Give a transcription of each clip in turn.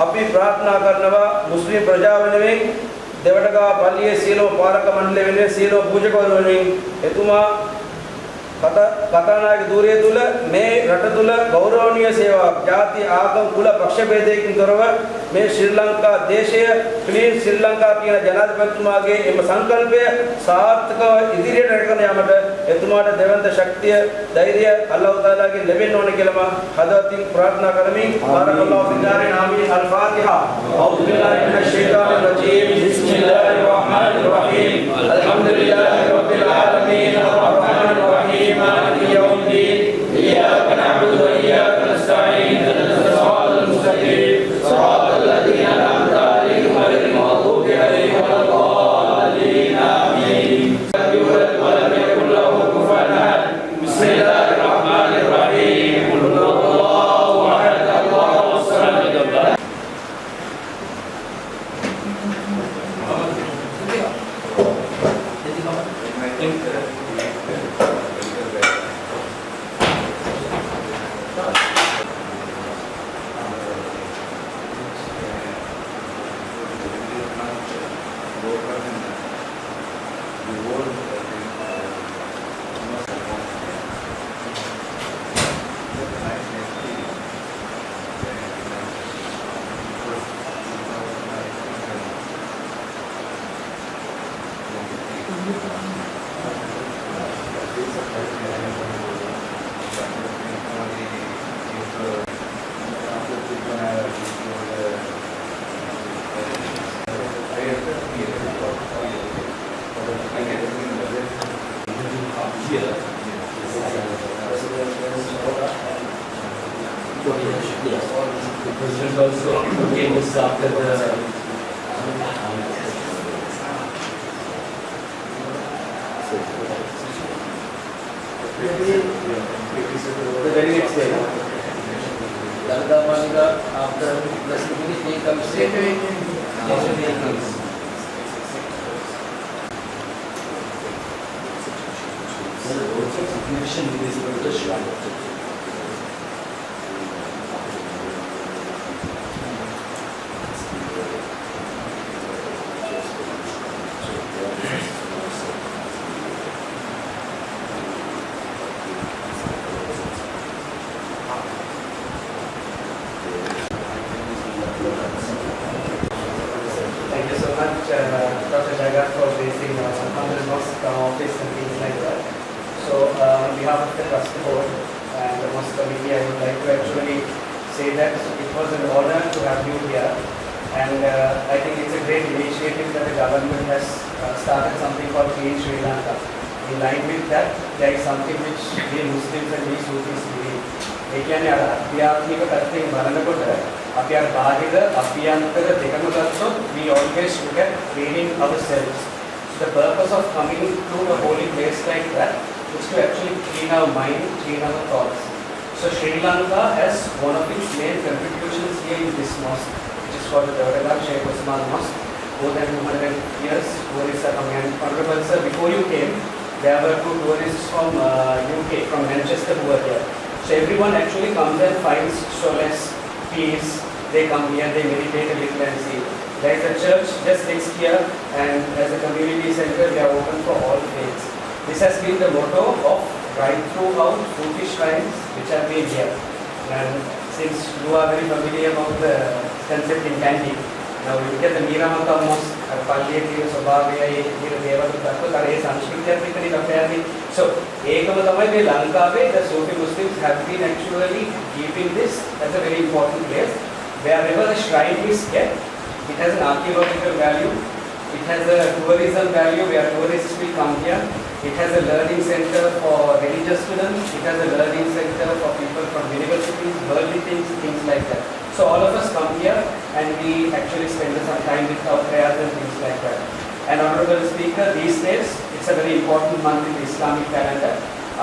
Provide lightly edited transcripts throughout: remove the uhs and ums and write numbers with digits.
අපි ප්‍රාර්ථනා කරනවා මුස්ලිම් ප්‍රජාව වෙනුවෙන් දෙවටගහ පල්ලියේ සියලුම පාලක මණ්ඩලය වෙනුවෙන් සියලුම පූජකවරු වෙනුවෙන් එතුමා කතානායක ධූරය තුල මේ රට තුල ගෞරවනීය සේවාවක් ජාති ආගම කුල පක්ෂ ભેදයකින් තොරව මේ ශ්‍රී ලංකා දේශය ක්ලීන් ශ්‍රී ලංකා කියන ජනාධිපතිතුමාගේ එම සංකල්පය සාර්ථකව ඉදිරියට රැගෙන යාමට එතුමාට දෙවන්ත ශක්තිය ධෛර්යය අල්ලාහ් තාලාගෙන් ලැබෙන්න ඕන කියලා හදවතින් ප්‍රාර්ථනා කරමි. බාරකල්ලාහු ෆිදාරින් ආමීන්. අල් ෆාතිහා. අඌදු බිල්ලාහි මිනෂ් ෂයිතානිර් රජීම්. බිස්මිල්ලාහිර් රහ්මානිර් රහීම්. අල්හම්දුලිල්ලාහි රබ්බිල් ආලමීන්. අර්රහ්මානිර් රහීම්. മാലികി യൗമിദ്ദീൻ. ഇയ്യാക നഅ്ബുദു വ ഇയ്യാക നസ്തഈൻ. ഇഹ്ദിനസ് സിറാത്തൽ മുസ്തഖീം. സിറാത്തൽ ലദീന അൻഅംത അലൈഹിം ഗൈറിൽ മഗ്ദൂബി അലൈഹിം വലദ്ദാലിൻ. ആമീൻ. വലം യകുൽ ലഹു കുഫുവൻ അഹദ്. ബിസ്മില്ലാഹിർ റഹ്മാനിർ റഹീം. ഖുൽ ഹുവല്ലാഹു അഹദ്. അല്ലാഹുസ് Samad. President also came this after the very next day. After the city, they come straight away. situation is going to Sri Lanka. Thank you so much, Dr. Jagat, for raising Honorable Mosque office and things like that. So, on behalf of the trust board and the Mosque committee, I would like to actually say that it was an honor to have you here, and I think it's a great initiative that the government has started something called Clean Sri Lanka. In line with that, there is something which we Muslims and we Sufis believe. ඒ කියන්නේ අර අධ්‍යාත්මික පැත්තෙන් බලනකොට අපි අර බාහිර අභ්‍යන්තර දෙකම ගත්තොත් we always look at cleaning ourselves. So the purpose of coming to a holy place like that is to actually clean our mind, clean our thoughts. So Sri Lanka has one of its main contributions here in this mosque, which is called the Derana Mosque. More than 200 years, tourists are coming. And Honorable Sir, before you came, there were 2 tourists from UK, from Manchester, who were here. So everyone actually comes and finds solace, peace. They come here, they meditate a little and see. There is a church just next here, and as a community center, we are open for all faiths. This has been the motto of right throughout Sufi shrines which have been here. And since you are very familiar about the concept in Kandy, now you look at the Miramata Mosque, Palliative, Sobhavaya, so, the Sufi Muslims have been actually keeping this as a very important place. Wherever the shrine is kept, it has an archaeological value, it has a tourism value where tourists will come here, it has a learning center for religious students, it has a learning center for people from universities, worldly things like that. So all of us come here and we actually spend some time with our prayers and things like that. And Honorable Speaker, these days, it's a very important month in the Islamic calendar.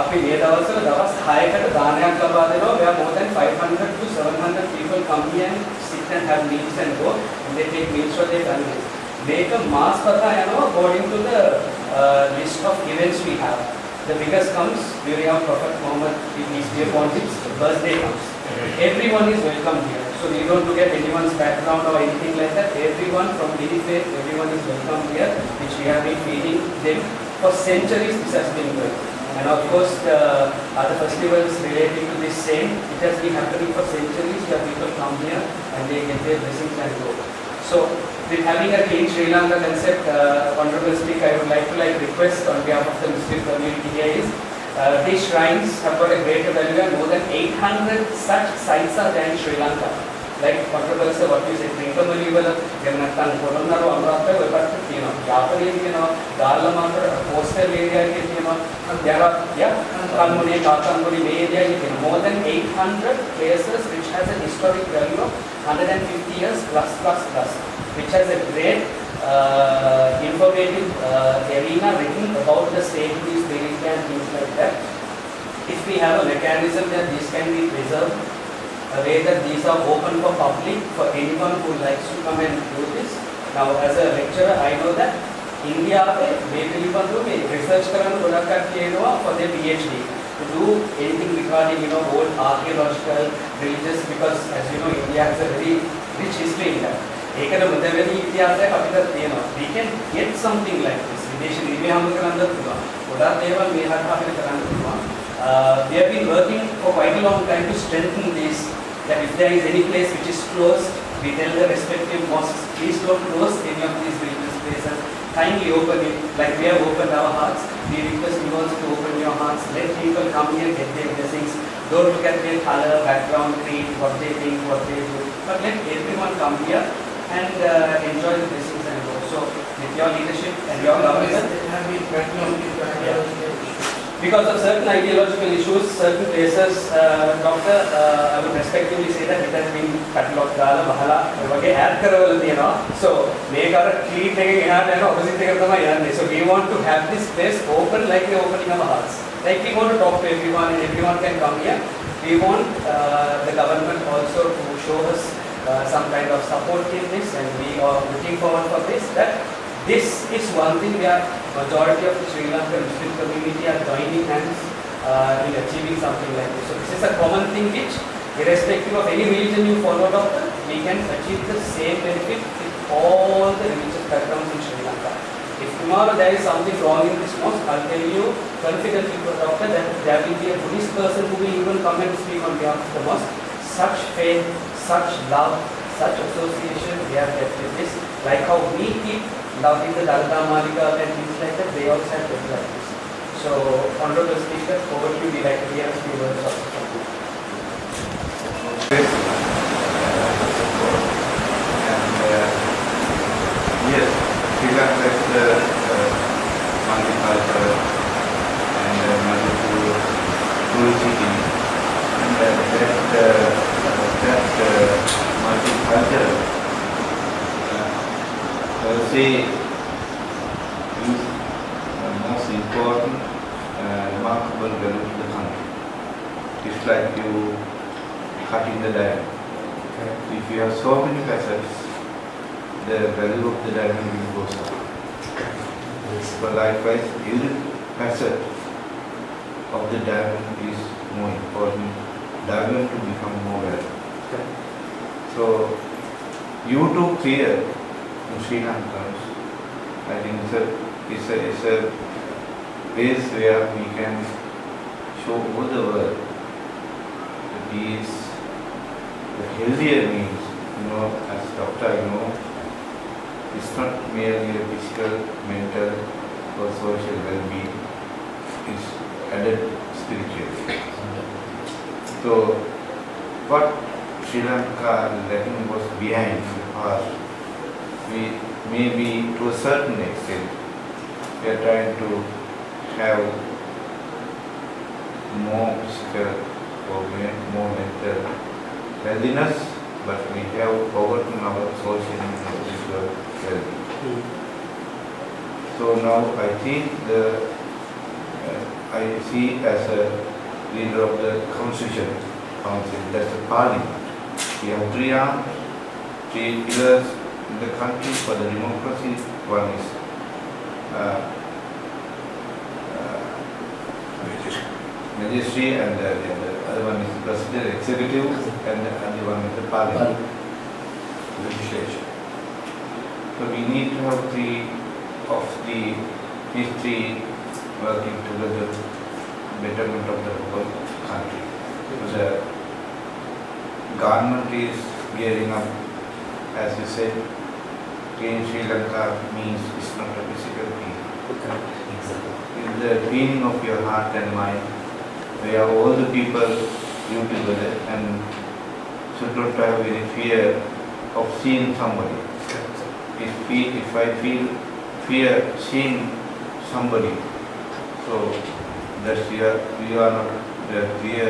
අපි මේ දවස්වල දවස් 6කට දානයක් ලබා දෙනවා. Where more than 500 to 700 people come here and sit and have meals and go, and they take meals for their families. මේක මාස් පතා යනවා according to the list of events we have. The biggest comes during our Prophet Muhammad, peace be upon him, birthday comes. Everyone is welcome here. So we don't look at anyone's background or anything like that. Everyone from any faith, everyone is welcome here, which we have been feeding them for centuries. This has been going. And of course, the other festivals relating to this same, it has been happening for centuries where people come here and they get their blessings and go. So, with having a clean Sri Lanka concept, Honorable Speaker, I would like to request on behalf of the Muslim community here is, these shrines have got a greater value and more than 800 such sites are there in Sri Lanka. Like Honorable Sir, what you said, Rupavahini, Derana, Colombo, Amrata, Yavarya, Dalama, coastal area, there are more than 800 places which has a historic value of 150 years plus, which has a great informative arena written about the state of this area and things like that. If we have a mechanism that this can be preserved, a way that these are open for public, for anyone who likes to come and do this. Now, as a lecturer, I know that India research for their PhD to do anything regarding old archaeological, religious, because as you know, India has a very rich history in that. We can get something like this. We have been working for quite a long time to strengthen this, that if there is any place which is closed, we tell the respective mosques, please don't close any of these religious places. Kindly open it, like we have opened our hearts. We request you also to open your hearts. Let people come here, get their blessings. Don't look at their color, background, creed, what they think, what they do. But let everyone come here and enjoy the blessings and go. So, with your leadership and your government, because of certain ideological issues, certain places, doctor, I would respectively say that it has been catalogued gala bahala wage add karawala tiyena. So මේක අර clean එකෙන් එහාට යන opposite එකට තමයි යන්නේ. So we want to have this place open like we opening our hearts. Like we want to talk to everyone and everyone can come here. We want the government also to show us some kind of support in this, and we are looking forward for this. That this is one thing where majority of the Sri Lankan Muslim community are joining hands in achieving something like this. So this is a common thing which, irrespective of any religion you follow, doctor, we can achieve the same benefit with all the religious backgrounds in Sri Lanka. If tomorrow there is something wrong in this mosque, I'll tell you confidently, doctor, that there will be a Buddhist person who will even come and speak on behalf of the mosque. Such faith, such love, such association we have kept with this. Like how we keep loving the Dalta Malika and things like that, they also have kept like this. So, Honorable Speaker, over to you. We like to hear a few words of support. Yes, Sri Lanka is multicultural and multicultural city, and that multicultural say is the most important remarkable value to the country. It's like you cutting the diamond. If you have so many facets, the value of the diamond will go up. But likewise, every facet of the diamond is more important. Diamond to become more valuable. So, you to clear in Sri Lanka, I think it's a place where we can show all the world the peace, the healthier means, as doctor I know, it's not merely a physical, mental or social well-being, it's added spiritually. So what Sri Lanka letting was behind in the past, we maybe to a certain extent we are trying to have more physical or more mental healthiness, but we have forgotten our social and spiritual well-being. So now I think I see as a leader of the Constitution Council, that's the Parliament. We have three arms, three pillars in the country for the democracy. One is Ministry, and the other one is the President, Executive, and the other one is the Parliament, legislation. So we need to have three of these three working together, betterment of the whole country. So the government is gearing up, as you said, clean Sri Lanka means it's not a physical clean. It's the cleaning of your heart and mind, where all the people live together and should not have any fear of seeing somebody. If I feel fear seeing somebody, so that's you are not clear.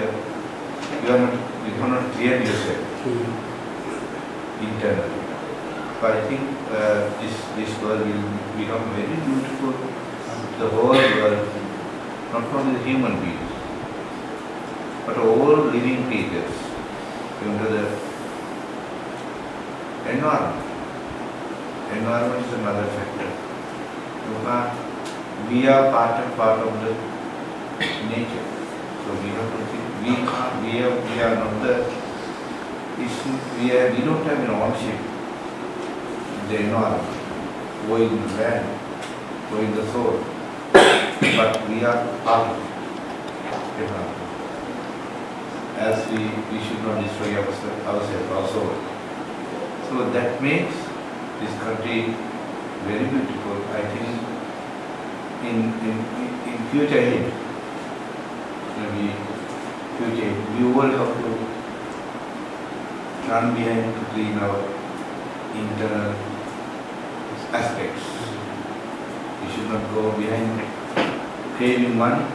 You cannot clear yourself internally. So I think this world will become very beautiful. The whole world, not only the human beings, but all living creatures, into the environment. Environment is another factor. We are part of the nature. So we have to think, we are not the issue, we don't have an ownership in the environment, or in the land, or in the soul, but we are part of it. As we should not destroy ourselves also. So that makes this country very beautiful. I think in future ahead, maybe future ahead, we all have to run behind to clean our internal aspects. We should not go behind craving money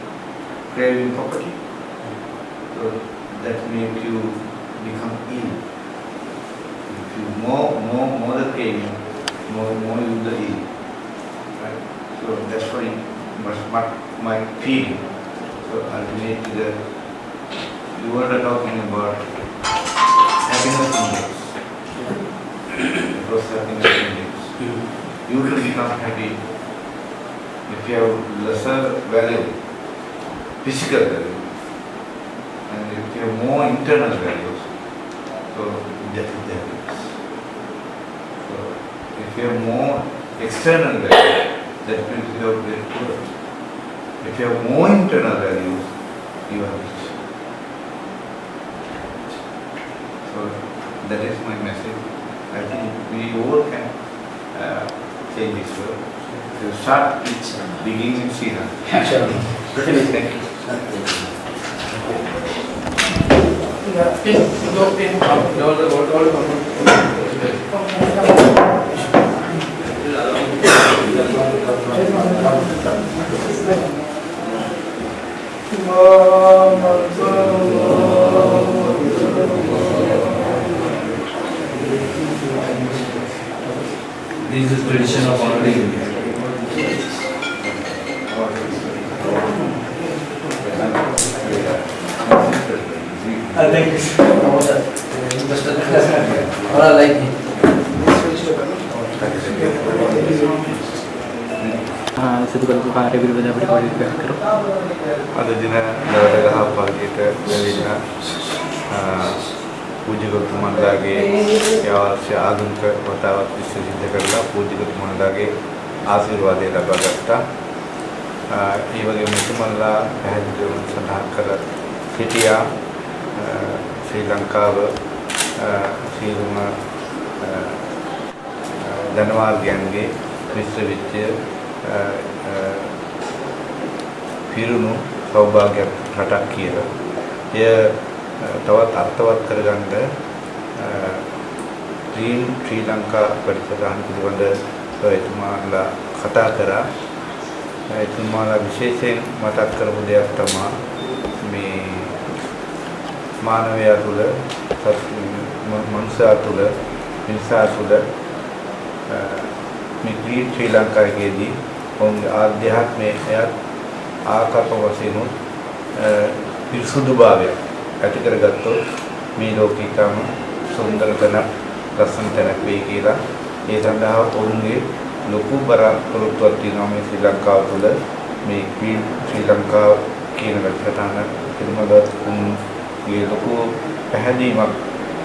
craving property. So that makes you become ill. If you more the craving, more you the ill. Right? So that's why my feeling. So ultimately you were talking about happiness index. Gross happiness index. You will become happy if you have lesser value, physical value, and if you have more internal values. So that is the happiness. So if you have more external value, that means you are very poor. If you have more internal values, you are rich. So that is my message. I think we all can change this world. So start beginning in Sri Lanka. Sure. Thank you. This is tradition of honoring. I think or I like it. සිදු කරපු කාර්ය පිළිබඳව අපිට පරිච්ඡේදයක් කරමු. අද දින දවටගහ පල්ලියට ලැබෙන පූජකතුමන්ලාගේ අවශ්‍ය ආගමික වතාවත් විශ්වසිද්ධ කරලා පූජකතුමන්ලාගේ ආශිර්වාදය ලබා ගත්තා. ඒ වගේම තුමන්ලා පැහැදිලිව සඳහන් කර සිටියා ශ්‍රී ලංකාව සියලුම ධනවාර්ගයන්ගේ මිශ්‍ර වෙච්ච පිරුණු සෞභාග්‍යයක් රටක් කියලා. එය තවත් අර්ථවත් කරගන්න ශ්‍රී ලංකා පරිසරයන් පිළිබඳව එතුමාලා කතා කරා. එතුමාලා විශේෂයෙන් මතක් කරපු දෙයක් තමයි මේ මානවයා තුළ මනුෂ්‍යයා තුළ මිනිසා තුළ මේ ශ්‍රී ලංකාවේදී ඔවුන්ගේ ආධ්‍යාත්මයේ ආකල්ප වශයෙන් පිරිසුදුභාවය ඇති කරගත්තොත් මේ ලෝකේ තම සුන්දර තැනක් ලස්සන තැනක් වෙයි කියලා. ඒ සඳහා ඔවුන්ගේ ලොකු බලාපොරොත්තුවක් තියෙනවා මේ ශ්‍රී ලංකාව තුළ මේ ශ්‍රී ලංකාව කියන වැඩසටහන පිළිබඳව උන්ගේ ලොකු පැහැදීමක්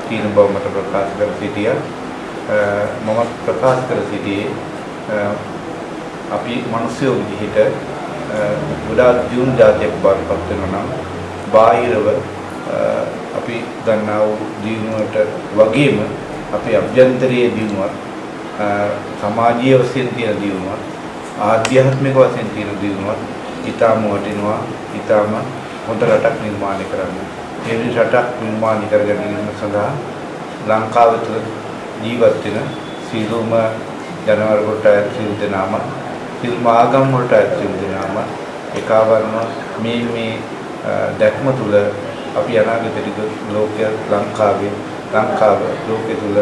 තියෙන බව මට ප්‍රකාශ කර සිටියා. මම ප්‍රකාශ කර සිටියේ අපි මිනිස්සු විදිහට ගොඩාක් දියුණු ජාතියක් බවට වෙනවා නම් බාහිරව අපි ගන්නා වූ දියුණුවට වගේම අපි අභ්‍යන්තරයේ දියුණුවක් සමාජීය වශයෙන් තියෙන දියුණුවක් ආධ්‍යාත්මික වශයෙන් තියෙන දියුණුවක් ඊටම වටිනවා ඊටම හොඳ රටක් නිර්මාණය කරන්න. මේ රටක් නිර්මාණය කර ගැනීම සඳහා ලංකාව තුළ ජීවත් වෙන සියලුම ජනවර කොට සියලු දෙනාම සියලුම ආගම් වලට සියලු දෙනාම එකවරම මේ දැක්ම තුළ අපි අනාගතයේ ලෝකයේ ලංකාව ලෝකයේ තුළ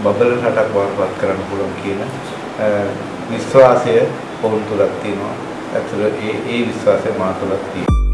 බබල රටක් වඩපත් කරන්න පුළුවන් කියන විශ්වාසය ඔවුන් තුළක් තියෙනවා. ඒතර ඒ විශ්වාසය මා තුළක් තියෙනවා.